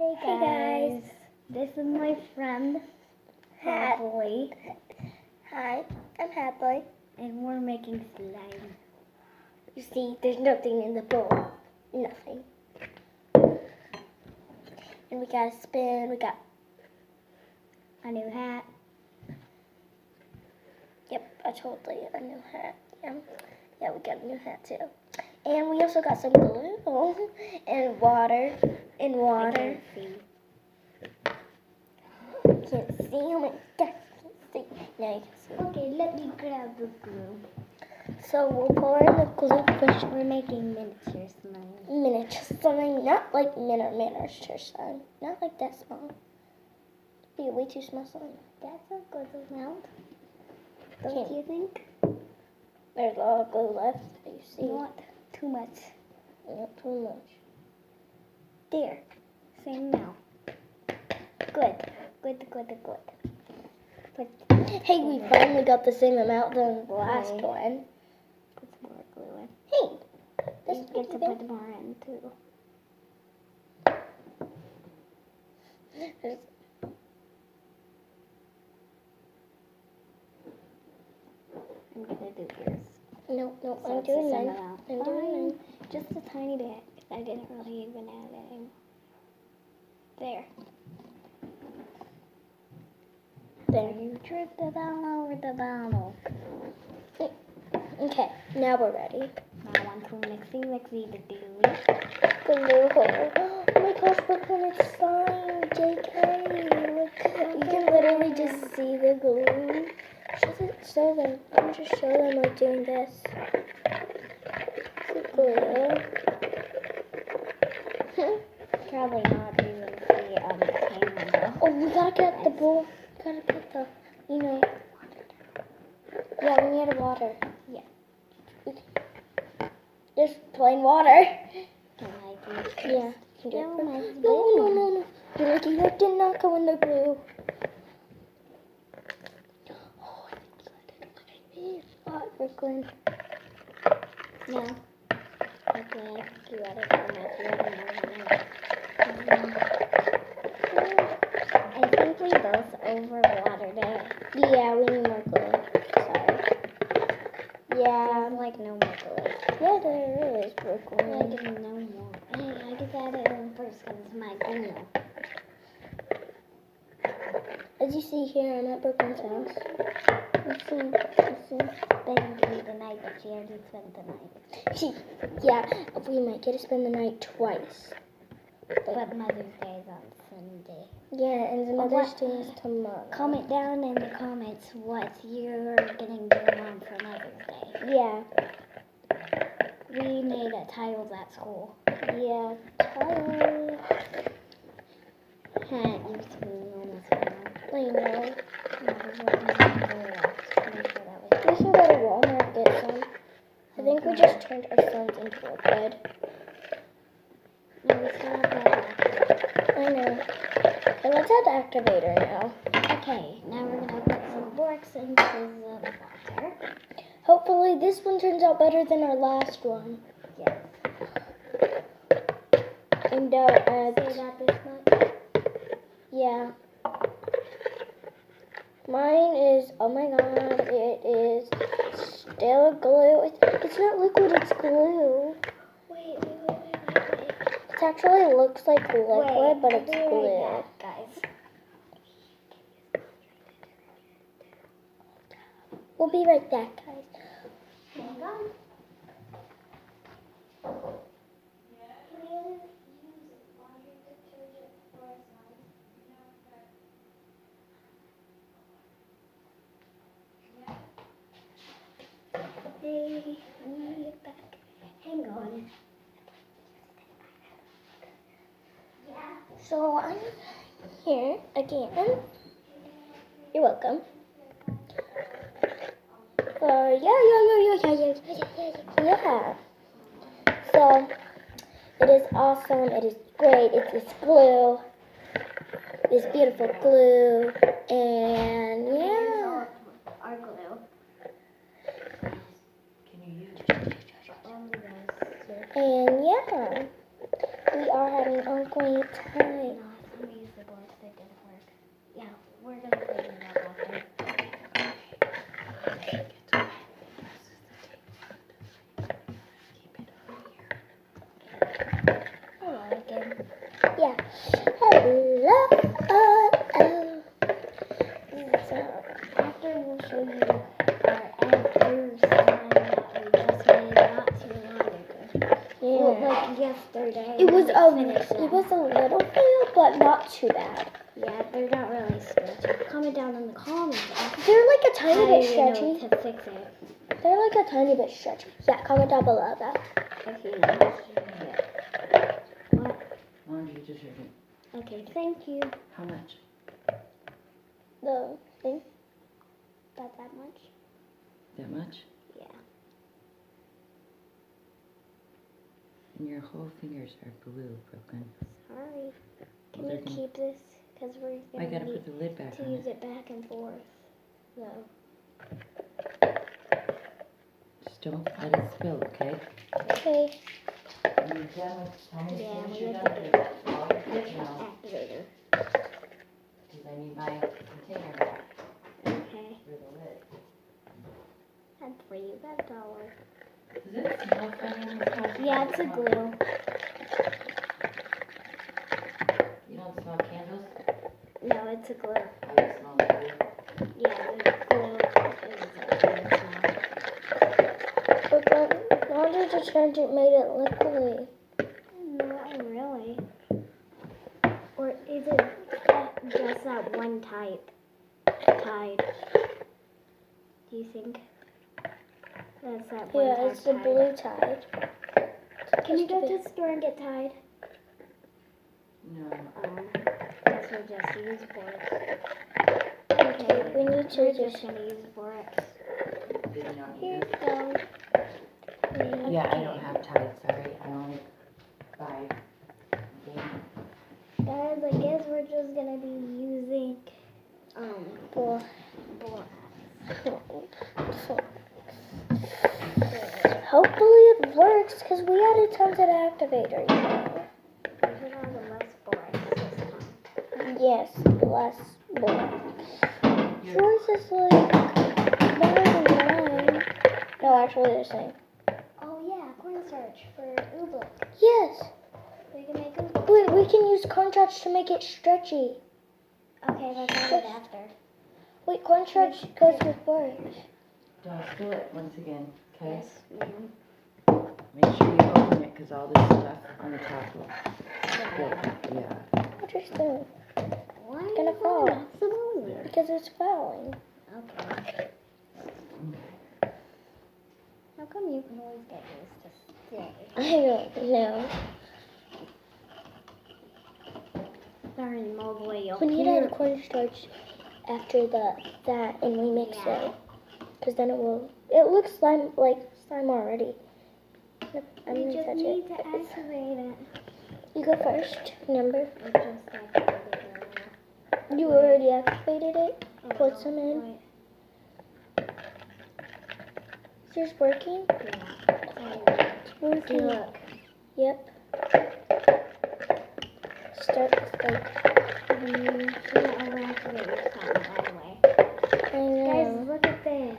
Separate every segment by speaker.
Speaker 1: Hey guys, this is my friend Hadley.
Speaker 2: Hi, I'm Hadley.
Speaker 1: And we're making slime.
Speaker 2: You see, there's nothing in the bowl. Nothing. And we got a spin, we got
Speaker 1: A new hat.
Speaker 2: a totally a new hat. Yeah, we got a new hat too. And we also got some glue and water.
Speaker 1: I can't see.
Speaker 2: Can't see, oh my gosh, can't see. Now you can see.
Speaker 1: Okay, let me grab the glue.
Speaker 2: So we'll pour in the glue first.
Speaker 1: We're making miniature slime.
Speaker 2: Miniature slime, not like miniature slime. Not like that small. Be a way too small slime.
Speaker 1: That's a good amount.
Speaker 2: Okay.
Speaker 1: Don't you think?
Speaker 2: There's a lot of glue left. You see?
Speaker 1: Not too much.
Speaker 2: Not too much.
Speaker 1: There. Same now. Good. Put
Speaker 2: Hey, we finally got the same amount than the last
Speaker 1: Okay.
Speaker 2: one.
Speaker 1: Put some more glue in.
Speaker 2: Hey, this
Speaker 1: You
Speaker 2: is
Speaker 1: get to put more in too. I'm gonna do yours.
Speaker 2: No,
Speaker 1: So
Speaker 2: I'm
Speaker 1: it's the
Speaker 2: doing
Speaker 1: same
Speaker 2: mine.
Speaker 1: amount.
Speaker 2: I'm doing mine.
Speaker 1: Just a tiny bit. I didn't really even add any. There.
Speaker 2: There.
Speaker 1: You dripped it all over the bottle.
Speaker 2: Okay, now we're ready.
Speaker 1: Now on to mixy the glue.
Speaker 2: Glue. Oh my gosh, look when it's slime, JK. Look, you can literally just see the glue. Show them. I'm just show them like doing this. The glue.
Speaker 1: Probably not even the camera though.
Speaker 2: Oh, we gotta get the bowl. Gotta get the, Yeah, we need water.
Speaker 1: Yeah.
Speaker 2: Just plain water.
Speaker 1: Can I do
Speaker 2: Yeah. Can do it
Speaker 1: No,
Speaker 2: for-
Speaker 1: my
Speaker 2: No. You're lucky that did not go in the glue. Oh, I think you did. Oh, Brooklyn.
Speaker 1: No. Okay, you got it so much. You got it more than I think we both overwatered it.
Speaker 2: Yeah, we need more glue. Sorry. Yeah.
Speaker 1: There's like no more glue.
Speaker 2: Yeah, there is,
Speaker 1: I
Speaker 2: Brooklyn.
Speaker 1: didn't know more. Hey, I just added it in first because it's my glue.
Speaker 2: As you see here, I'm at Brooklyn's house.
Speaker 1: Listen, spending the night, but she already spent the night.
Speaker 2: Yeah, we might get to spend the night twice.
Speaker 1: But Mother's Day is on Sunday.
Speaker 2: Yeah, and the
Speaker 1: But
Speaker 2: Mother's
Speaker 1: what-
Speaker 2: Day is tomorrow.
Speaker 1: Comment down in the comments what you're getting your mom for Mother's Day.
Speaker 2: Yeah,
Speaker 1: We made tiles at school.
Speaker 2: yeah, child.
Speaker 1: Hat used to be almost gone.
Speaker 2: I know.
Speaker 1: Mother's Day was on the left. Pretty sure that was
Speaker 2: We should go to Walmart and get some. I think we just turned our phones into a bed.
Speaker 1: No, we still have that.
Speaker 2: I know. Okay, let's add the activator now.
Speaker 1: Okay, now we're gonna put some blocks into the water.
Speaker 2: Hopefully this one turns out better than our last one.
Speaker 1: Yes.
Speaker 2: And
Speaker 1: Say that this much.
Speaker 2: yeah. Mine is, oh my god, it is still glue. It's not liquid, it's glue.
Speaker 1: Wait.
Speaker 2: It actually looks like liquid, but
Speaker 1: I'll
Speaker 2: it's
Speaker 1: be right
Speaker 2: glue.
Speaker 1: back, guys.
Speaker 2: We'll be right back, guys.
Speaker 1: Hang on. Hey, we're back. Hang on.
Speaker 2: So I'm here again. You're welcome. Yeah. So it is awesome. It is great. It is glue. It's beautiful glue, and yeah.
Speaker 1: Our glue.
Speaker 2: And yeah, we are having a great time.
Speaker 1: it didn't work. Yeah, we're gonna clean it up after. Hello again.
Speaker 2: Yeah. Hello.
Speaker 1: So after we'll show you our after slime that we just made not too long ago.
Speaker 2: Yeah.
Speaker 1: Well, like yesterday.
Speaker 2: It was
Speaker 1: we
Speaker 2: a
Speaker 1: finished them.
Speaker 2: little fail, but not too bad.
Speaker 1: Yeah, they're not really stretchy. Comment down in the comments.
Speaker 2: They're like a tiny
Speaker 1: How
Speaker 2: bit
Speaker 1: you know
Speaker 2: stretchy.
Speaker 1: to fix it.
Speaker 2: They're like a tiny bit stretchy. Yeah, comment down below that.
Speaker 1: If you know. What?
Speaker 3: Laundry detergent.
Speaker 1: Okay, thank you.
Speaker 3: How much?
Speaker 2: The thing.
Speaker 1: About that much?
Speaker 3: That much?
Speaker 1: Yeah.
Speaker 3: And your whole fingers are glue, Brooklyn.
Speaker 1: Sorry. Can
Speaker 3: Well,
Speaker 1: you
Speaker 3: they're gonna-
Speaker 1: keep this? Because we're
Speaker 3: I
Speaker 1: going
Speaker 3: gotta
Speaker 1: to
Speaker 3: put the lid back on
Speaker 1: use
Speaker 3: it.
Speaker 1: it back and forth. So,
Speaker 3: Just don't let it spill, okay?
Speaker 2: Okay.
Speaker 3: When you're done with, tell me
Speaker 1: Yeah,
Speaker 3: as soon as
Speaker 1: we
Speaker 3: you're
Speaker 1: have
Speaker 3: done
Speaker 1: to
Speaker 3: with all your kids now,
Speaker 1: activator.
Speaker 3: because I need my container back
Speaker 1: Okay.
Speaker 3: for the lid.
Speaker 1: That's for you. That's all.
Speaker 3: Does it smell funny in this house?
Speaker 1: Yeah, it's a glue.
Speaker 3: You don't smell candles?
Speaker 1: No, it's a glue.
Speaker 3: Oh, you smell the glue?
Speaker 1: Yeah, the glue is a glue smell.
Speaker 2: But the laundry detergent made it liquidy.
Speaker 1: Not really. Or is it just that one type? Tide. Do you think? That's that one
Speaker 2: Yeah,
Speaker 1: type
Speaker 2: it's the
Speaker 1: Tide.
Speaker 2: blue Tide.
Speaker 1: Can you go to the store and get Tide?
Speaker 3: No.
Speaker 1: Guess we'll just use Borax.
Speaker 2: Okay, we need
Speaker 1: We're
Speaker 2: to
Speaker 1: just
Speaker 2: just.
Speaker 1: gonna use Borax.
Speaker 3: Did you not
Speaker 1: Here
Speaker 3: need
Speaker 1: you
Speaker 3: this?
Speaker 1: go.
Speaker 3: Yeah, I don't have Tide, sorry. I only buy game.
Speaker 1: Guys, I guess we're just gonna be using
Speaker 2: Well,
Speaker 1: Borax.
Speaker 2: hopefully it works because we added tons of activator, you know.
Speaker 1: We put on the less Borax this time.
Speaker 2: Yes, less borax. Yours is like better than mine. No, actually they're the same.
Speaker 1: Oh yeah, cornstarch for oobleck.
Speaker 2: Yes.
Speaker 1: We can make oobleck.
Speaker 2: Wait, we can use cornstarch to make it stretchy.
Speaker 1: Okay, let's add it after.
Speaker 2: Wait, cornstarch goes with borax.
Speaker 3: Don't spill it once again, okay?
Speaker 1: Yes, ma'am.
Speaker 3: Make sure you open it, because all this stuff on the top will spill. Yeah.
Speaker 2: What are you doing?
Speaker 1: Why
Speaker 2: It's gonna fall.
Speaker 1: Absolutely.
Speaker 2: Because it's falling.
Speaker 1: Okay. How come you can always get used to stay?
Speaker 2: I don't know.
Speaker 1: Sorry, Mowgli, you'll
Speaker 2: We need to
Speaker 1: hear.
Speaker 2: add cornstarch after that and we mix
Speaker 1: Yeah.
Speaker 2: it. Because then it looks slime already. Nope, I'm
Speaker 1: We
Speaker 2: gonna
Speaker 1: just
Speaker 2: touch
Speaker 1: need
Speaker 2: it.
Speaker 1: to activate it.
Speaker 2: You go first, remember?
Speaker 1: I just activated it.
Speaker 2: You already activated it.
Speaker 1: Oh,
Speaker 2: Put
Speaker 1: no,
Speaker 2: some in.
Speaker 1: wait.
Speaker 2: Is yours working?
Speaker 1: Yeah.
Speaker 2: It's
Speaker 1: See,
Speaker 2: working.
Speaker 1: look.
Speaker 2: Yep. Start like.
Speaker 1: Yeah, I'll activate your phone, by the way.
Speaker 2: I
Speaker 1: Guys,
Speaker 2: know.
Speaker 1: look at this.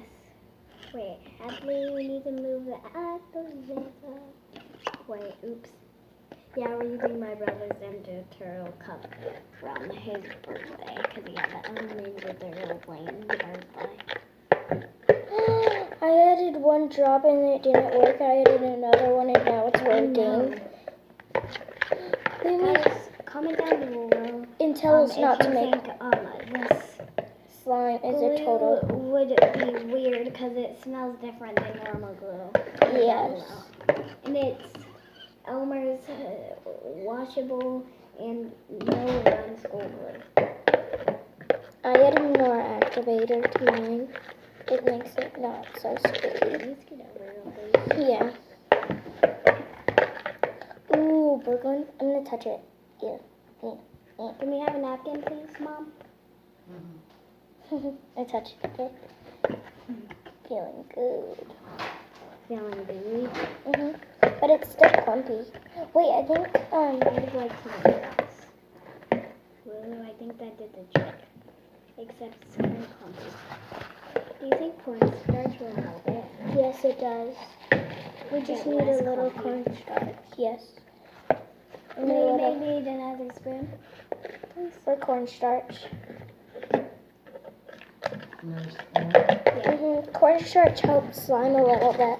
Speaker 1: Wait, actually, we need to move the activator. Wait, oops. Yeah, we're using my brother's Ninja Turtle cup from his birthday because he had an Ninja Turtle playing birthday.
Speaker 2: I added one drop and it didn't work. I added another one and now it's working. We need
Speaker 1: Guys, comment down below.
Speaker 2: and tell us not
Speaker 1: if
Speaker 2: to
Speaker 1: you
Speaker 2: make
Speaker 1: think this
Speaker 2: slime is
Speaker 1: glue
Speaker 2: a total.
Speaker 1: would be weird because it smells different than normal glue. Comment down
Speaker 2: Yes.
Speaker 1: below. And it's Elmer's washable and no run school glue.
Speaker 2: I added more activator to mine. It makes it not so sticky.
Speaker 1: Let's get over real quick.
Speaker 2: Yeah. Ooh, Brooklyn. I'm gonna touch it. Yeah.
Speaker 1: Can we have a napkin, please, Mom?
Speaker 2: I touched it. Okay. Feeling good.
Speaker 1: Feeling gooey.
Speaker 2: But it's still clumpy. Wait, I think
Speaker 1: I would like to make this. Glue, I think that did the trick. Except it's kind of clumpy. Do you think cornstarch will help it?
Speaker 2: Yes, it does. We just
Speaker 1: Get
Speaker 2: need a
Speaker 1: less
Speaker 2: little
Speaker 1: clumpy.
Speaker 2: cornstarch. Yes. And a
Speaker 1: We
Speaker 2: little
Speaker 1: may need another spoon.
Speaker 2: for cornstarch.
Speaker 3: No,
Speaker 2: Cornstarch helps slime a little bit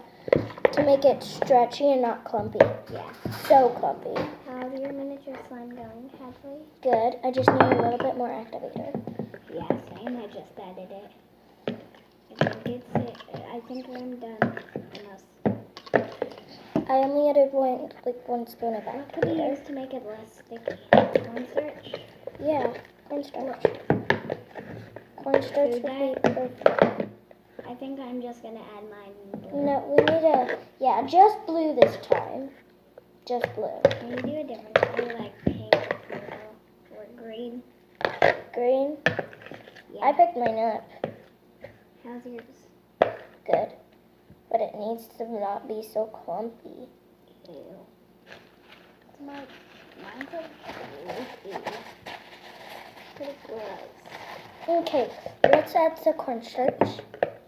Speaker 2: to make it stretchy and not clumpy.
Speaker 1: Yeah.
Speaker 2: So clumpy.
Speaker 1: How's your miniature slime going, Hadley?
Speaker 2: Good. I just need a little bit more activator.
Speaker 1: Yeah, same. I just added it. I think I'm done. Unless
Speaker 2: I only added one spoon of
Speaker 1: what could we
Speaker 2: activator.
Speaker 1: use to make it less sticky? Cornstarch?
Speaker 2: Yeah, cornstarch. Cornstarch would be perfect.
Speaker 1: I think I'm just gonna add mine. Blue.
Speaker 2: No, we need just blue this time. Just blue.
Speaker 1: Can you do a different color, like pink or purple or green?
Speaker 2: Green.
Speaker 1: Yeah.
Speaker 2: I picked mine up.
Speaker 1: How's yours?
Speaker 2: Good. But it needs to not be so clumpy.
Speaker 1: Ew. Mine's like ew. Pretty gross.
Speaker 2: Okay, let's add the cornstarch.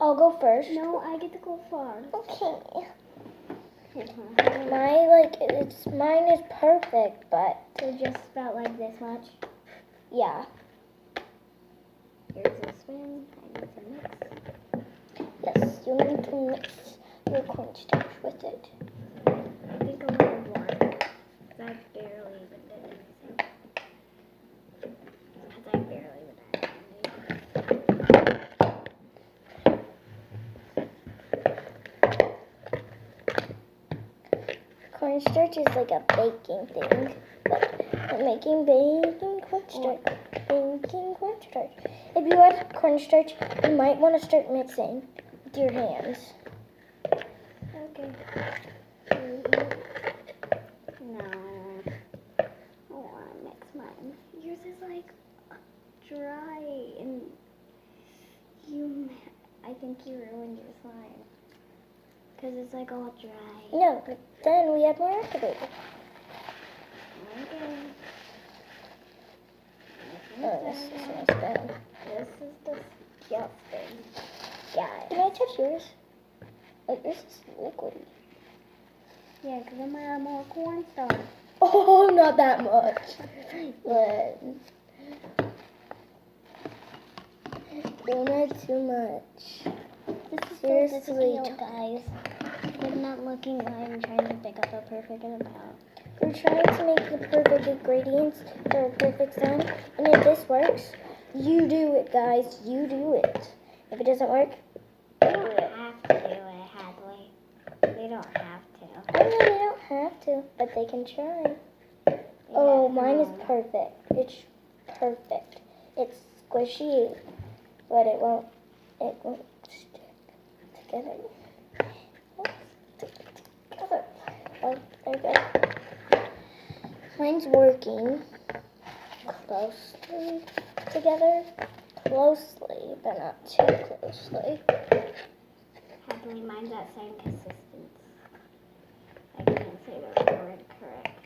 Speaker 2: I'll go first.
Speaker 1: No, I get to go first.
Speaker 2: Okay. Mine is perfect, but
Speaker 1: So just about like this much.
Speaker 2: yeah.
Speaker 1: Here's a spoon. I need to mix.
Speaker 2: Yes, you need to mix your cornstarch with it.
Speaker 1: I think a little more. 'Cause I barely even did anything. 'Cause I barely even added anything.
Speaker 2: Cornstarch is like a baking thing, but I'm making baking cornstarch. Baking cornstarch. If you add cornstarch, you might want to start mixing with your hands.
Speaker 1: Okay. No. I don't want to mix mine. Yours is like dry and I think you ruined your slime. Because it's like all dry.
Speaker 2: No, but then we add more activator.
Speaker 1: Okay.
Speaker 2: Oh, this is my spoon.
Speaker 1: This is disgusting.
Speaker 2: Yeah. Can I touch yours? Oh, yours is liquidy.
Speaker 1: Yeah, because I'm going to add more cornstarch.
Speaker 2: Oh, not that much. But don't add too much.
Speaker 1: This is
Speaker 2: Seriously.
Speaker 1: so difficult, guys. I'm not looking like I'm trying to pick up a perfect amount.
Speaker 2: We're trying to make the perfect ingredients for a perfect sound. And if this works, you do it, guys. You do it. If it doesn't work,
Speaker 1: They don't have to do it, Hadley. They don't have to.
Speaker 2: I know they don't have to, but they can try. Oh, mine is perfect. It's perfect. It's squishy, but it won't stick together. Oh, there we go. Mine's working closely together. Closely, but not too closely.
Speaker 1: Hadley, mine's that same consistency. I can't say the word correct.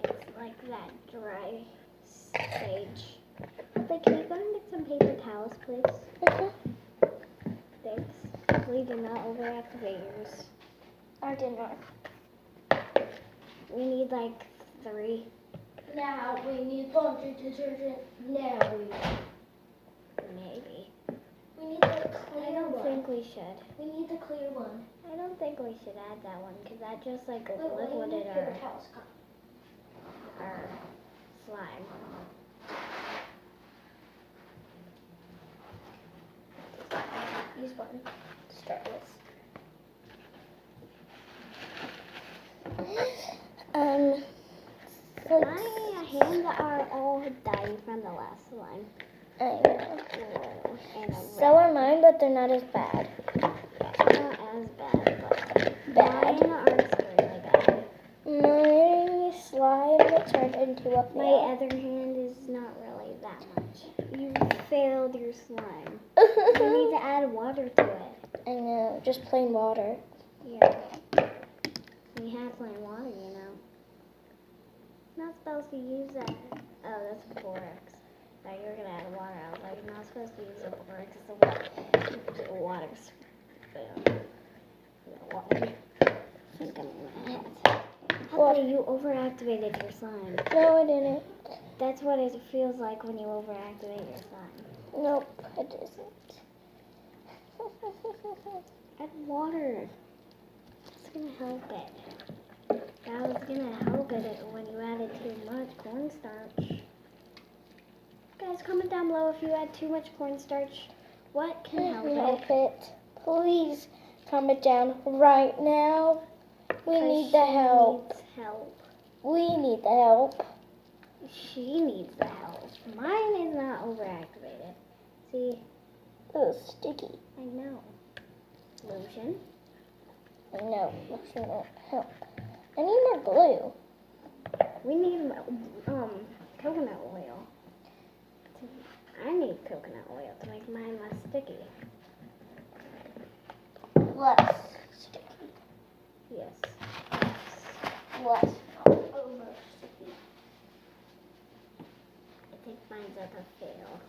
Speaker 1: It's like that dry stage. Like, can you go and get some paper towels, please? Thanks. Please do not overactivate yours.
Speaker 2: I did not.
Speaker 1: We need like 3.
Speaker 2: Now we need laundry detergent. Now
Speaker 1: Maybe.
Speaker 2: we need the
Speaker 1: I
Speaker 2: clear
Speaker 1: don't
Speaker 2: one.
Speaker 1: think we should.
Speaker 2: We need the clear one.
Speaker 1: I don't think we should add that one because that just like
Speaker 2: Wait, what do you
Speaker 1: liquided
Speaker 2: need paper towels?
Speaker 1: our slime.
Speaker 2: Use one to start with.
Speaker 1: My hands are all dirty from the last slime.
Speaker 2: I know.
Speaker 1: And
Speaker 2: So are mine, but they're not as bad.
Speaker 1: not as bad, but
Speaker 2: Bad.
Speaker 1: mine are really bad.
Speaker 2: My slime turned into a
Speaker 1: My
Speaker 2: fail.
Speaker 1: other hand is not really that much. You failed your slime. You need to add water to it.
Speaker 2: I know, just plain water.
Speaker 1: Yeah. We have plain water, you know. Not supposed to use that. Oh, that's Borax. thought you were gonna add water. I was like, you're not supposed to use the water because the water's water. I think I'm gonna have Hadley, you overactivated your slime.
Speaker 2: No, I didn't.
Speaker 1: That's what it feels like when you overactivate your slime.
Speaker 2: Nope, I didn't.
Speaker 1: Add water. It's gonna help it. That was gonna help it when you added too much cornstarch. Guys, comment down below if you add too much cornstarch. What can help it?
Speaker 2: it. Please comment down right now. We need the help.
Speaker 1: Needs help.
Speaker 2: We need the help.
Speaker 1: She needs the help. Mine is not overactivated. See,
Speaker 2: Oh, sticky.
Speaker 1: I know. Lotion.
Speaker 2: No, that's not help. I need more glue.
Speaker 1: We need coconut oil. I need coconut oil to make mine less sticky.
Speaker 2: Less sticky.
Speaker 1: Yes.
Speaker 2: Less. Over sticky.
Speaker 1: I think mine's at a fail.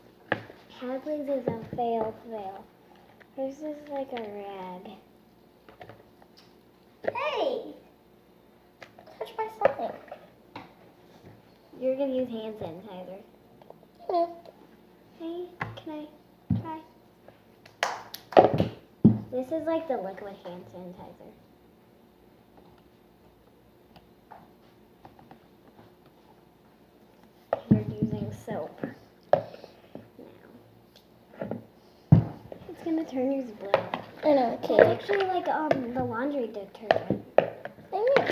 Speaker 1: Hadley's is a fail. Hers is like a rag.
Speaker 2: Hey! Touch my slime.
Speaker 1: You're gonna use hand sanitizer.
Speaker 2: No.
Speaker 1: Hey, can I try? This is like the liquid hand sanitizer. You're using soap now. It's gonna turn yours blue.
Speaker 2: I know,
Speaker 1: It's
Speaker 2: okay.
Speaker 1: actually like the laundry detergent.
Speaker 2: I know.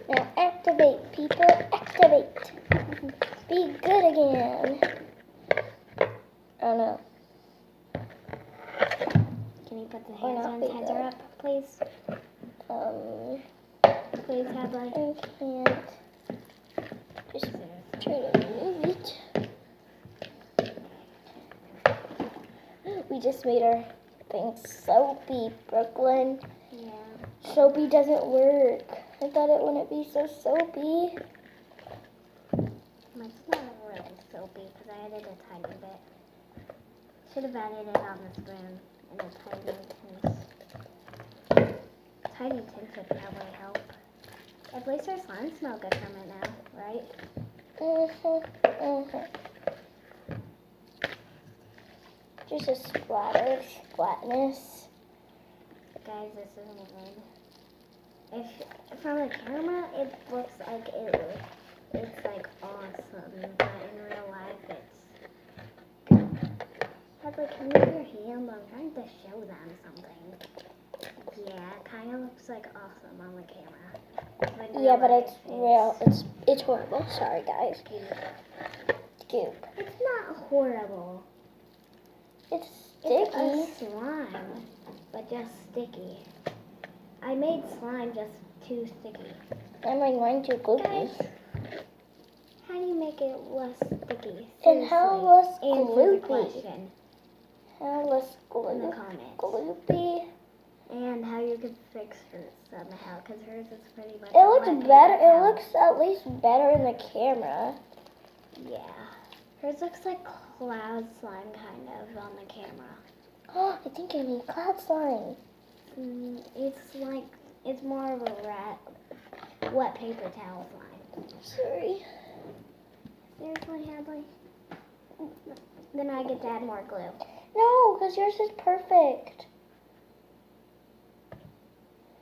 Speaker 2: Now activate, people. Activate. Be good again. Oh no.
Speaker 1: Can you put the
Speaker 2: Or
Speaker 1: hand
Speaker 2: not be
Speaker 1: sanitizer
Speaker 2: good.
Speaker 1: up, please? Please, Hadley.
Speaker 2: I can't. Just try to move it. We just made our thing soapy, Brooklyn.
Speaker 1: Yeah.
Speaker 2: Soapy doesn't work. I thought it wouldn't be so soapy.
Speaker 1: Mine's not really soapy because I added a tiny bit. Should have added it on the spoon and a tiny tinge. Tiny tinge would probably help. At least our slime smell good from it now, right?
Speaker 2: Just a splatter of splatness.
Speaker 1: Guys, this isn't good. If from the camera it looks like it's like awesome, but in real life it's good. Hadley, can you move your hand? I'm trying to show them something. Yeah, it kind of looks like awesome on the camera. in
Speaker 2: Yeah,
Speaker 1: real
Speaker 2: but
Speaker 1: life,
Speaker 2: it's real. It's horrible. Sorry, guys. Goop.
Speaker 1: It's not horrible.
Speaker 2: It's
Speaker 1: It's
Speaker 2: sticky.
Speaker 1: a slime, but just sticky. I made slime just too sticky.
Speaker 2: I made mine too gloopy.
Speaker 1: Guys, how do you make it less sticky?
Speaker 2: And how
Speaker 1: Seriously.
Speaker 2: less
Speaker 1: Answer the
Speaker 2: gloopy?
Speaker 1: question
Speaker 2: How less
Speaker 1: in the
Speaker 2: glue?
Speaker 1: comments.
Speaker 2: Gloopy.
Speaker 1: And how you could fix hers somehow, because hers is pretty much
Speaker 2: It looks
Speaker 1: wet
Speaker 2: better.
Speaker 1: paper
Speaker 2: It
Speaker 1: towel.
Speaker 2: looks at least better in the camera.
Speaker 1: Yeah. Hers looks like cloud slime kind of on the camera.
Speaker 2: Oh, I think I made cloud slime.
Speaker 1: It's more of a wet paper towel slime.
Speaker 2: Sorry.
Speaker 1: Seriously, Hadley? Then I get to add more glue.
Speaker 2: No, because yours is perfect.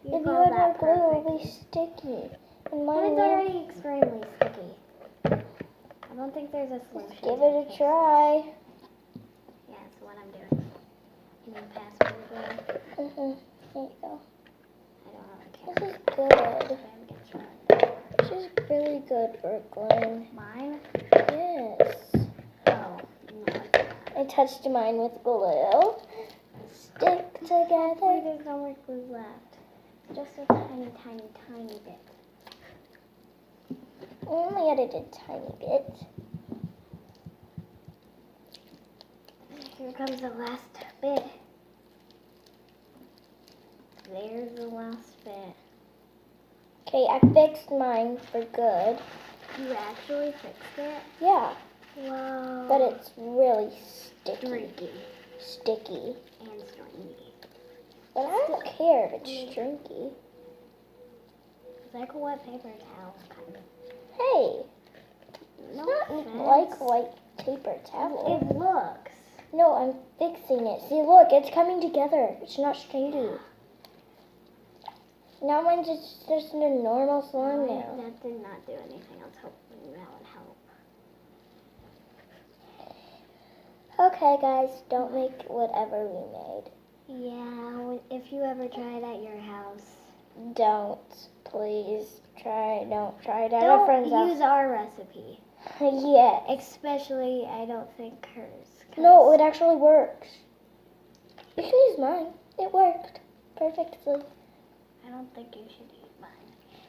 Speaker 2: If you
Speaker 1: call
Speaker 2: add more
Speaker 1: that
Speaker 2: glue,
Speaker 1: perfect.
Speaker 2: it'll be sticky. And
Speaker 1: Mine's
Speaker 2: mine won't.
Speaker 1: already extremely sticky. I don't think there's a solution.
Speaker 2: Give
Speaker 1: to
Speaker 2: it
Speaker 1: fix
Speaker 2: a try.
Speaker 1: Yeah, that's what I'm doing. Can you pass me the glue?
Speaker 2: There you go.
Speaker 1: I don't have a
Speaker 2: This
Speaker 1: camera.
Speaker 2: is good.
Speaker 1: Then get started.
Speaker 2: This is really good, Brooklyn.
Speaker 1: Mine?
Speaker 2: Yes.
Speaker 1: Oh, no, it's not.
Speaker 2: I touched mine with glue. Stick
Speaker 1: Hopefully
Speaker 2: together.
Speaker 1: there's no more glue left. Just a tiny, tiny, tiny bit.
Speaker 2: I only added a tiny bit.
Speaker 1: Here comes the last bit. There's the last bit.
Speaker 2: Okay, I fixed mine for good.
Speaker 1: You actually fixed it?
Speaker 2: Yeah,
Speaker 1: Wow.
Speaker 2: but it's really sticky.
Speaker 1: Streaky
Speaker 2: Sticky.
Speaker 1: and stringy.
Speaker 2: But I don't care if it's stringy.
Speaker 1: It's like a wet paper towel, kind of.
Speaker 2: Hey,
Speaker 1: No
Speaker 2: it's
Speaker 1: offense.
Speaker 2: not like white paper towel.
Speaker 1: It looks.
Speaker 2: No, I'm fixing it. See, look, it's coming together. It's not stringy. Now mine's just a normal slime now.
Speaker 1: That did not do anything. I was hoping that would help.
Speaker 2: Okay, guys, don't make whatever we made.
Speaker 1: Yeah, if you ever try it at your house.
Speaker 2: Don't, please. Don't try it at a friend's
Speaker 1: Don't use
Speaker 2: house.
Speaker 1: our recipe.
Speaker 2: Yeah.
Speaker 1: Especially, I don't think hers. 'cause
Speaker 2: No, it actually works. You can use mine. It worked perfectly.
Speaker 1: I don't think you should use mine.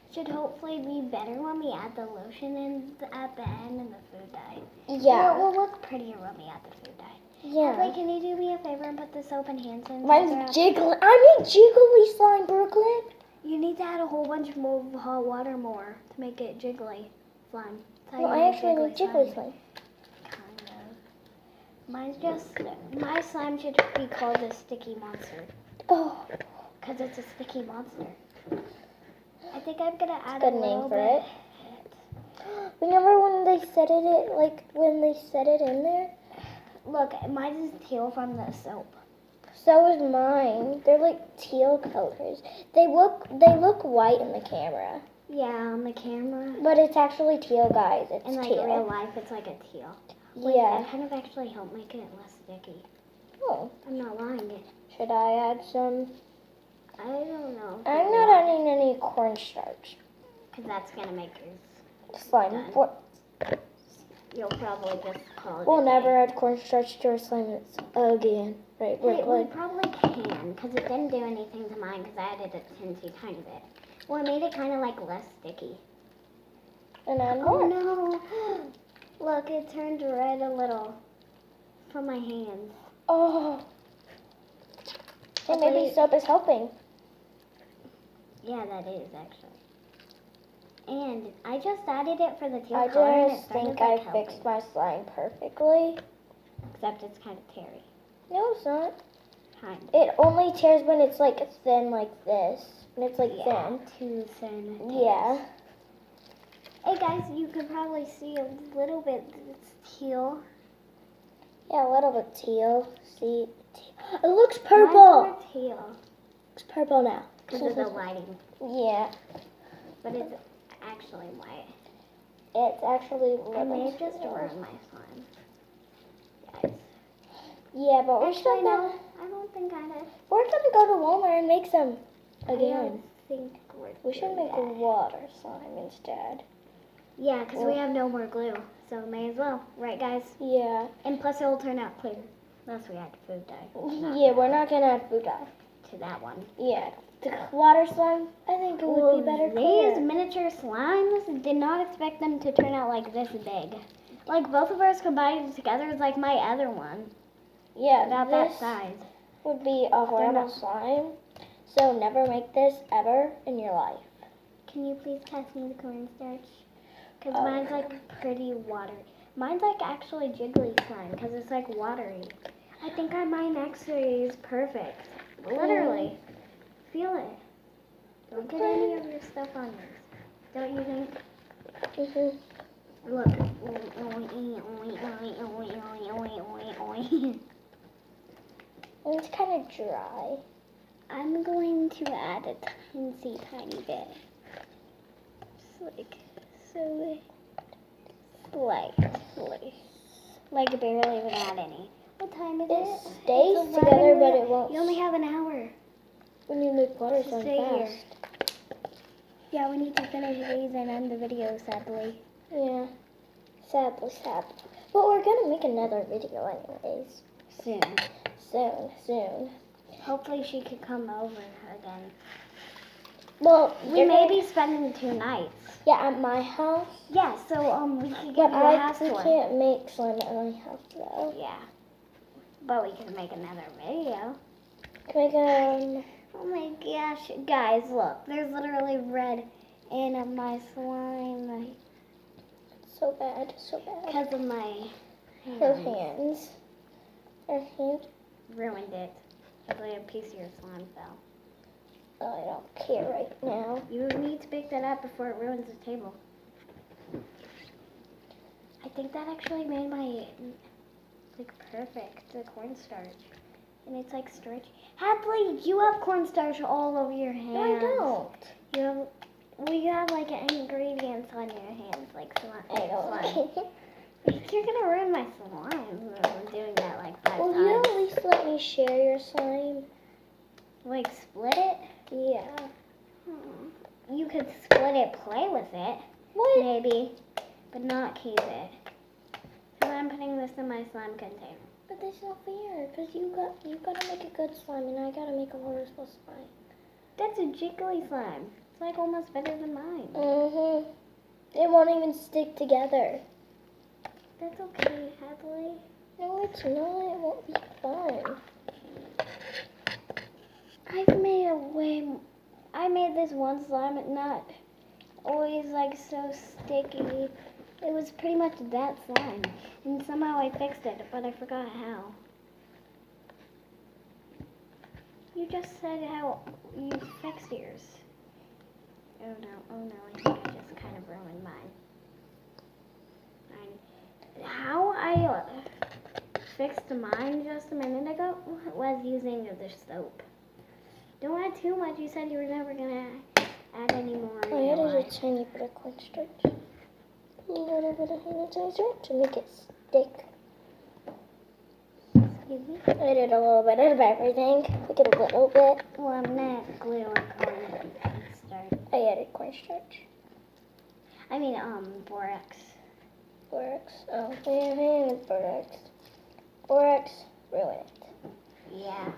Speaker 1: It should hopefully be better when we add the lotion in at the end and the food dye.
Speaker 2: Yeah.
Speaker 1: It will look prettier when we add the food dye.
Speaker 2: Yeah.
Speaker 1: Hadley, can you do me a favor and put the soap and hand sanitizer
Speaker 2: Mine's
Speaker 1: out?
Speaker 2: jiggly. I need jiggly slime, Brooklyn.
Speaker 1: You need to add a whole bunch more hot water more to make it jiggly slime. That's how
Speaker 2: No,
Speaker 1: you
Speaker 2: I
Speaker 1: make
Speaker 2: actually need jiggly slime.
Speaker 1: Kind of. Mine's just, my slime should be called a sticky monster.
Speaker 2: Oh,
Speaker 1: Because it's a sticky monster. I think I'm going to add
Speaker 2: good
Speaker 1: a
Speaker 2: name
Speaker 1: little
Speaker 2: for
Speaker 1: bit.
Speaker 2: remember when they set it, when they set it in there?
Speaker 1: Look, mine is teal from the soap.
Speaker 2: So is mine. They're like teal colors. They look white in the camera,
Speaker 1: Yeah, on the camera.
Speaker 2: but it's actually teal, guys. It's
Speaker 1: In like
Speaker 2: teal.
Speaker 1: real life, it's like a teal. Wait,
Speaker 2: Yeah.
Speaker 1: that kind of actually helped make it less sticky.
Speaker 2: Oh,
Speaker 1: I'm not lying.
Speaker 2: should I add some?
Speaker 1: I don't know.
Speaker 2: I'm not adding any cornstarch.
Speaker 1: Because that's going to make yours.
Speaker 2: Slime.
Speaker 1: Done. You'll probably just call it.
Speaker 2: We'll
Speaker 1: a day.
Speaker 2: never add cornstarch to our slime again. Right,
Speaker 1: We
Speaker 2: Brooklyn?
Speaker 1: probably can, because it didn't do anything to mine, because I added a teensy tiny bit. Well, it made it kind of like less sticky.
Speaker 2: And add
Speaker 1: Oh
Speaker 2: more.
Speaker 1: no! Look, it turned red a little from my hands.
Speaker 2: Oh. And maybe soap is helping.
Speaker 1: Yeah, that is actually. And I just added it for the teal
Speaker 2: I
Speaker 1: color, and it
Speaker 2: just
Speaker 1: started
Speaker 2: think I
Speaker 1: like helping.
Speaker 2: fixed my slime perfectly.
Speaker 1: Except it's kind of teary.
Speaker 2: No, it's not.
Speaker 1: Kind of.
Speaker 2: It only tears when it's like thin like this. When it's like thin.
Speaker 1: Too thin.
Speaker 2: Yeah.
Speaker 1: Hey guys, you can probably see a little bit. It's teal.
Speaker 2: Yeah, a little bit teal. See? It looks
Speaker 1: Mine's
Speaker 2: purple.
Speaker 1: more teal
Speaker 2: It's purple now.
Speaker 1: because of the lighting,
Speaker 2: Yeah.
Speaker 1: but it's actually white.
Speaker 2: It's actually
Speaker 1: I may
Speaker 2: little.
Speaker 1: have just ruined my slime. Guys.
Speaker 2: Yeah, but we're
Speaker 1: Actually,
Speaker 2: still
Speaker 1: no, I don't think I did.
Speaker 2: We're gonna go to Walmart and make some
Speaker 1: I
Speaker 2: again.
Speaker 1: don't think
Speaker 2: We should make a water slime instead.
Speaker 1: Yeah, because we have no more glue, so may as well, right, guys?
Speaker 2: Yeah.
Speaker 1: And plus, it will turn out clear. Unless we add food dye.
Speaker 2: Yeah, we're not gonna add food dye.
Speaker 1: To that one.
Speaker 2: Yeah. The water slime, I think it would be better
Speaker 1: These
Speaker 2: clear.
Speaker 1: miniature slimes, did not expect them to turn out like this big. Like both of ours combined together is like my other one.
Speaker 2: Yeah,
Speaker 1: About
Speaker 2: this
Speaker 1: that size.
Speaker 2: would be a horrible slime. So never make this ever in your life.
Speaker 1: Can you please pass me the cornstarch? Because
Speaker 2: Oh.
Speaker 1: mine's like pretty watery. Mine's like actually jiggly slime because it's like watery. I think mine actually is perfect. Literally. Feel it. Don't get any of your stuff on yours. Don't you think?
Speaker 2: Mhm.
Speaker 1: Look.
Speaker 2: It's kind of dry.
Speaker 1: I'm going to add a teensy tiny bit. Just like so. Slightly. Like barely even add any. What time is
Speaker 2: It
Speaker 1: it?
Speaker 2: stays
Speaker 1: It's
Speaker 2: together,
Speaker 1: 11.
Speaker 2: but it won't.
Speaker 1: You only have an hour.
Speaker 2: When you make water
Speaker 1: So
Speaker 2: slime
Speaker 1: stay here.
Speaker 2: fast.
Speaker 1: Yeah, we need to finish these and end the video, sadly.
Speaker 2: Yeah. Sadly. But we're gonna make another video anyways.
Speaker 1: Soon.
Speaker 2: Soon.
Speaker 1: Hopefully she could come over again.
Speaker 2: Well,
Speaker 1: We may be spending 2 nights.
Speaker 2: Yeah, at my house.
Speaker 1: Yeah, so we could give
Speaker 2: But
Speaker 1: you a house
Speaker 2: we
Speaker 1: tour.
Speaker 2: can't make slime at my house though.
Speaker 1: Yeah. But we can make another video.
Speaker 2: Can we
Speaker 1: Oh my gosh. Guys, look. There's literally red in my slime.
Speaker 2: So bad, so bad.
Speaker 1: Because of my
Speaker 2: Her
Speaker 1: hands.
Speaker 2: hands. Her hands.
Speaker 1: Ruined it. Because a piece of your slime fell.
Speaker 2: Oh, I don't care right now.
Speaker 1: You need to pick that up before it ruins the table. I think that actually made my, like, perfect, the cornstarch. And it's like stretchy. Hadley, you have cornstarch all over your hands.
Speaker 2: No, I don't.
Speaker 1: You have, well, you have like ingredients on your hands, like slime.
Speaker 2: I don't.
Speaker 1: You're gonna ruin my slime. I'm doing that like 5
Speaker 2: Will
Speaker 1: times.
Speaker 2: you at least let me share your slime?
Speaker 1: Like split it?
Speaker 2: Yeah.
Speaker 1: You could split it, play with it,
Speaker 2: What?
Speaker 1: maybe, but not keep it. So I'm putting this in my slime container.
Speaker 2: But that's not fair, because you gotta make a good slime, and I gotta make a horrible slime.
Speaker 1: That's a jiggly slime. It's like almost better than mine.
Speaker 2: Mm-hmm. It won't even stick together.
Speaker 1: That's okay, Hadley.
Speaker 2: No, it's not. It won't be fun.
Speaker 1: I made this one slime not always like so sticky. It was pretty much that slime. And somehow I fixed it, but I forgot how. You just said how you fixed yours. Oh no, I think I just kind of ruined mine. How I fixed mine just a minute ago was using the soap. Don't add too much. You said you were never gonna add any more.
Speaker 2: I added a tiny bit of cornstarch. A little bit of hand sanitizer to make it stick.
Speaker 1: Excuse me?
Speaker 2: I added a little bit of everything. Like a little bit.
Speaker 1: Well, I'm not glue and cornstarch.
Speaker 2: I added cornstarch.
Speaker 1: I mean, borax.
Speaker 2: Borax. Oh, I added borax. Borax ruined it.
Speaker 1: Yeah.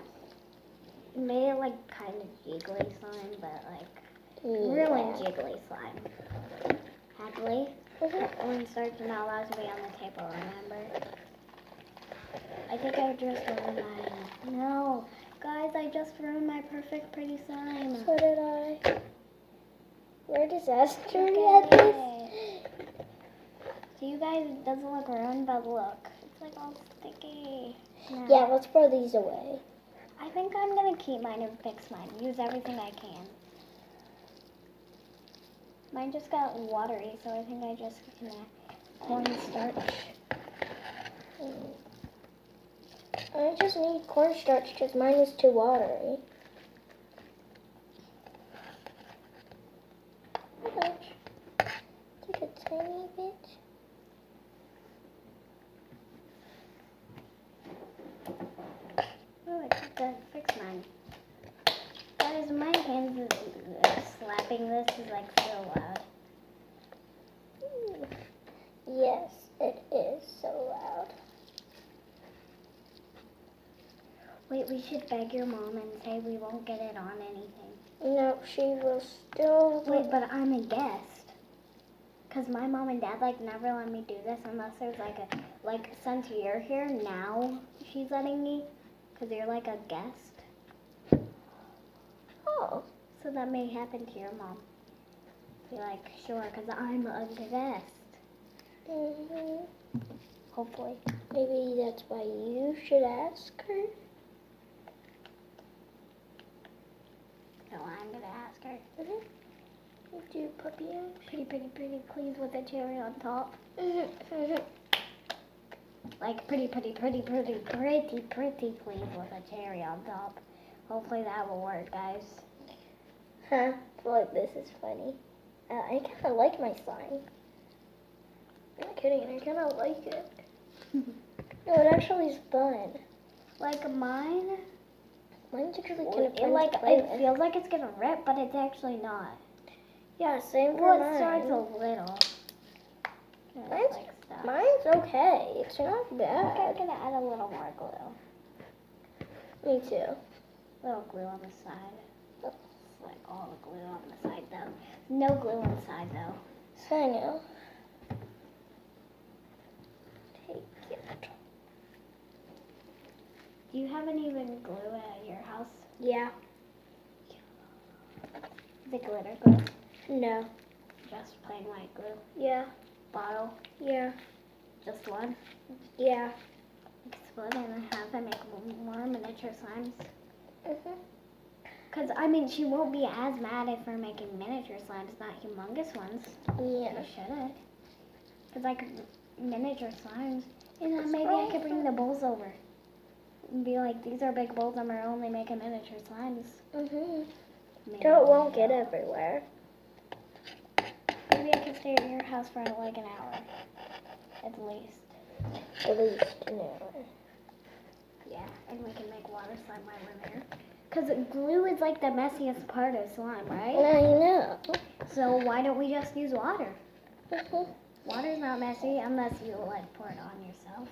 Speaker 1: It made it like kind of jiggly slime, but like
Speaker 2: Yeah.
Speaker 1: really jiggly slime. Hadley, cornstarch is not allowed to be on the table, remember? I think I just ruined mine. No, guys, I just ruined my perfect pretty slime.
Speaker 2: So did I. We're a disaster
Speaker 1: Look
Speaker 2: at
Speaker 1: at
Speaker 2: this.
Speaker 1: it. To you guys, it doesn't look ruined, but look. It's like all sticky. No.
Speaker 2: Yeah, let's throw these away.
Speaker 1: I think I'm going to keep mine and fix mine. Use everything I can. Mine just got watery, so I think I just can cornstarch.
Speaker 2: I just need cornstarch because mine is too watery. Take a tiny bit.
Speaker 1: Oh, I just got to fix mine. Guys, my hands slapping this is like so loud.
Speaker 2: Yes, it is so loud.
Speaker 1: Wait, we should beg your mom and say we won't get it on anything.
Speaker 2: No, she will still.
Speaker 1: Wait, but I'm a guest. Cause my mom and dad like never let me do this unless there's like since you're here now she's letting me. Cause you're like a guest.
Speaker 2: Oh.
Speaker 1: So that may happen to your mom. Be like, sure, cause I'm a guest.
Speaker 2: Mhm.
Speaker 1: Hopefully.
Speaker 2: Maybe that's why you should ask her.
Speaker 1: So I'm gonna ask her.
Speaker 2: Mhm. Do puppy eyes.
Speaker 1: Pretty, please with a cherry on top.
Speaker 2: Mhm.
Speaker 1: Like pretty, please with a cherry on top. Hopefully that will work, guys.
Speaker 2: Huh? I feel like this is funny. I kind of like my slime. I'm not kidding. I kind of like it. No, it actually is fun.
Speaker 1: Like mine,
Speaker 2: Mine's actually kind of
Speaker 1: it
Speaker 2: fun
Speaker 1: like
Speaker 2: to play
Speaker 1: it
Speaker 2: with.
Speaker 1: feels like it's gonna rip, but it's actually not.
Speaker 2: Yeah, same for
Speaker 1: Well, it
Speaker 2: mine.
Speaker 1: starts a little. It's
Speaker 2: Mine's-
Speaker 1: like stuff.
Speaker 2: Mine's okay. It's not
Speaker 1: I think I'm
Speaker 2: bad.
Speaker 1: gonna add a little more glue.
Speaker 2: Me too.
Speaker 1: Little glue on the side. It's like all the glue on the side though. No glue inside though.
Speaker 2: I know. Take it.
Speaker 1: Do you have any even glue at your house?
Speaker 2: Yeah.
Speaker 1: The glitter glue?
Speaker 2: No.
Speaker 1: Just plain white glue.
Speaker 2: Yeah.
Speaker 1: bottle?
Speaker 2: Yeah.
Speaker 1: Just one?
Speaker 2: Yeah.
Speaker 1: Split it in half and make more miniature slimes.
Speaker 2: Mhm.
Speaker 1: Cause I mean, she won't be as mad if we're making miniature slimes, not humongous ones.
Speaker 2: Yeah.
Speaker 1: We shouldn't. Cause like miniature slimes, and then maybe I could bring the bowls over and be like, these are big bowls, and we're only making miniature slimes.
Speaker 2: Mhm.
Speaker 1: Maybe.
Speaker 2: So it won't get everywhere.
Speaker 1: Maybe I could stay at your house for like an hour, at least.
Speaker 2: At least an hour.
Speaker 1: Yeah, and we can make water slime while we're there. Cause glue is like the messiest part of slime, right?
Speaker 2: I know.
Speaker 1: So why don't we just use water?
Speaker 2: Mhm.
Speaker 1: Water's not messy unless you like pour it on yourself.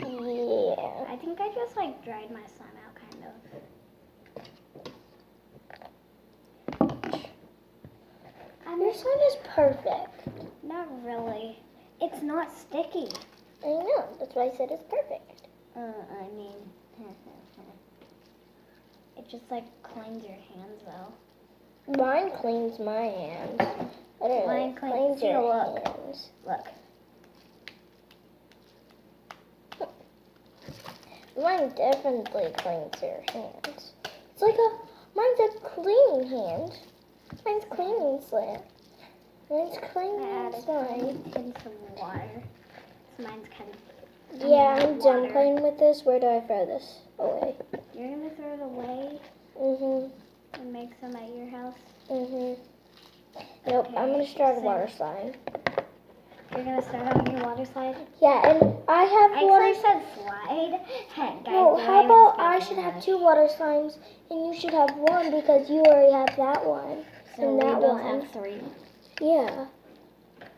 Speaker 2: Yeah.
Speaker 1: I think I just like dried my slime out kind of.
Speaker 2: Your slime is perfect.
Speaker 1: Not really. It's not sticky.
Speaker 2: I know. That's why I said it's perfect.
Speaker 1: I mean, it just like cleans your hands though.
Speaker 2: Mine cleans my hands. I don't know.
Speaker 1: Mine
Speaker 2: It
Speaker 1: cleans
Speaker 2: cleans your
Speaker 1: your
Speaker 2: hands.
Speaker 1: Look.
Speaker 2: Mine definitely cleans your hands. It's like mine's a cleaning hand. Mine's cleaning slime. Mine's cleaning slime.
Speaker 1: In some water. So mine's kind of.
Speaker 2: Yeah, I'm done
Speaker 1: water.
Speaker 2: playing with this. Where do I throw this away?
Speaker 1: You're gonna throw it away
Speaker 2: Mhm.
Speaker 1: and make some at your house.
Speaker 2: Mhm. Nope. I'm gonna start a water slime.
Speaker 1: You're gonna start on your water slide?
Speaker 2: Yeah, and I have
Speaker 1: I
Speaker 2: water.
Speaker 1: actually said slide. Hey, guys,
Speaker 2: No,
Speaker 1: do
Speaker 2: how
Speaker 1: even
Speaker 2: about I
Speaker 1: speak
Speaker 2: should have
Speaker 1: English?
Speaker 2: 2 water slimes and you should have 1 because you already have that one.
Speaker 1: So
Speaker 2: and
Speaker 1: we
Speaker 2: that
Speaker 1: both
Speaker 2: one.
Speaker 1: have 3.
Speaker 2: Yeah.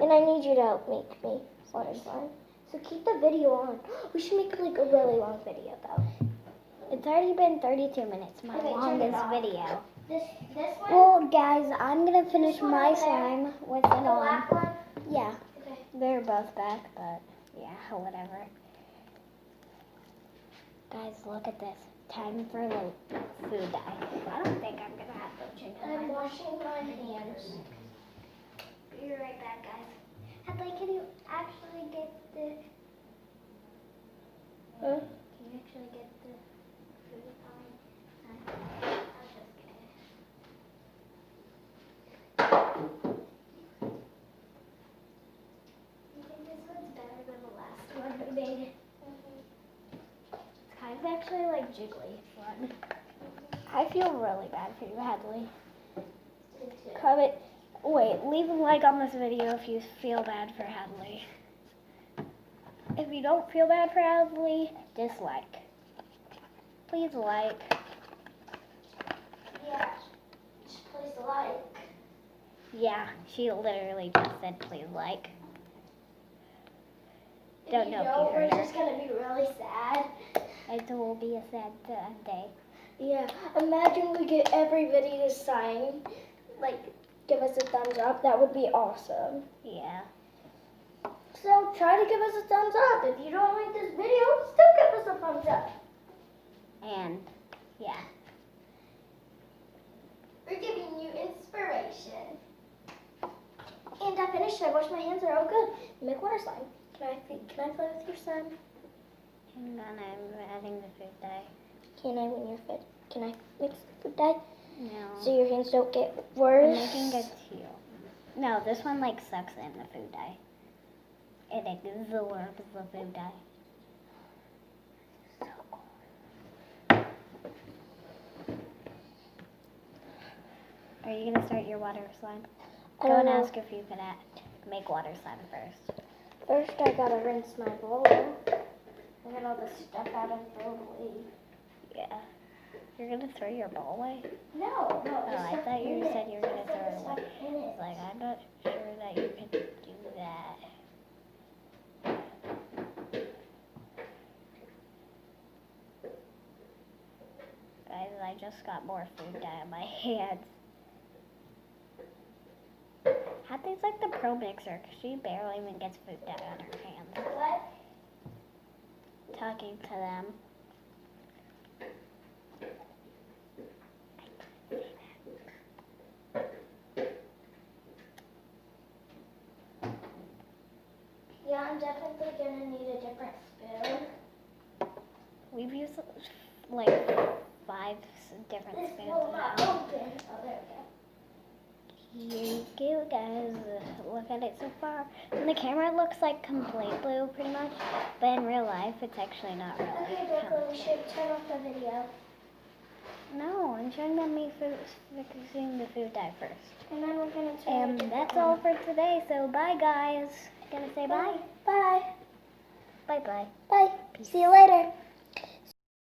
Speaker 2: And I need you to help make me water slime. So keep the video on. We should make like a really long video though.
Speaker 1: It's already been 32 minutes, my
Speaker 2: Okay, turn it
Speaker 1: longest
Speaker 2: off.
Speaker 1: video.
Speaker 2: This one?
Speaker 1: Well, guys, I'm gonna finish
Speaker 2: This one
Speaker 1: my
Speaker 2: over there?
Speaker 1: slime with it
Speaker 2: the
Speaker 1: on.
Speaker 2: black one?
Speaker 1: Yeah,
Speaker 2: Okay.
Speaker 1: they're both back, but yeah, whatever. Guys, look at this. Time for the food dye. I don't think I'm gonna have the chicken.
Speaker 2: I'm washing my hands.
Speaker 1: Be right back, guys. Hadley, can you actually get the?
Speaker 2: Huh?
Speaker 1: Can you actually get the food on? I'm just kidding. I think this one's better than the last one we made. It's kind of actually like jiggly fun. I feel really bad for you, Hadley. Comment. Wait, leave a like on this video if you feel bad for Hadley. If you don't feel bad for Hadley, dislike. Please like.
Speaker 2: Yeah. Just place a like.
Speaker 1: Yeah, she literally just said please like. Don't know if you
Speaker 2: we're
Speaker 1: heard her.
Speaker 2: just gonna be really sad.
Speaker 1: It will be a sad day.
Speaker 2: Yeah. Imagine we get every video sign, like, give us a thumbs up. That would be awesome.
Speaker 1: Yeah.
Speaker 2: So try to give us a thumbs up. If you don't like this video, still give us a thumbs up.
Speaker 1: And yeah.
Speaker 2: We're giving you inspiration. And I finished. I washed my hands. They're all good. Make water slime. Can I play with your slime?
Speaker 1: Hang on, I'm adding the food dye.
Speaker 2: Can I when you're fit? Can I mix the food dye
Speaker 1: No.
Speaker 2: so your hands don't get
Speaker 1: I'm
Speaker 2: worse?
Speaker 1: making a teal. No, this one like sucks in the food dye. It absorbs the food dye. So cool. Are you gonna start your water slime?
Speaker 2: I
Speaker 1: Go
Speaker 2: don't
Speaker 1: and
Speaker 2: know.
Speaker 1: ask if you can make water slime first.
Speaker 2: First, I gotta rinse my bowl. I got all the stuff out of the away.
Speaker 1: Yeah. You're gonna throw your bowl away?
Speaker 2: No.
Speaker 1: Oh, I thought you said you were gonna throw it away.
Speaker 2: in it.
Speaker 1: It's like, I'm not sure that you can do that. Guys, I just got more food dye on my hands. Hadley's like the pro mixer, 'cause she barely even gets food dye on her hands.
Speaker 2: What?
Speaker 1: Talking to them.
Speaker 2: I'm definitely gonna need a different spoon.
Speaker 1: We've used like 5 different
Speaker 2: This
Speaker 1: spoons
Speaker 2: will not
Speaker 1: now.
Speaker 2: open. Oh, there we go.
Speaker 1: Here you go, guys. Look at it so far. And the camera looks like complete blue, pretty much. But in real life, it's actually not really.
Speaker 2: Okay, Brooklyn, we should turn off the video.
Speaker 1: No, I'm showing them me food, fixing the food dye first.
Speaker 2: And then we're gonna turn
Speaker 1: And that's all for today. So bye, guys. Gonna say bye.
Speaker 2: Bye.
Speaker 1: Bye, bye.
Speaker 2: Bye. See you later.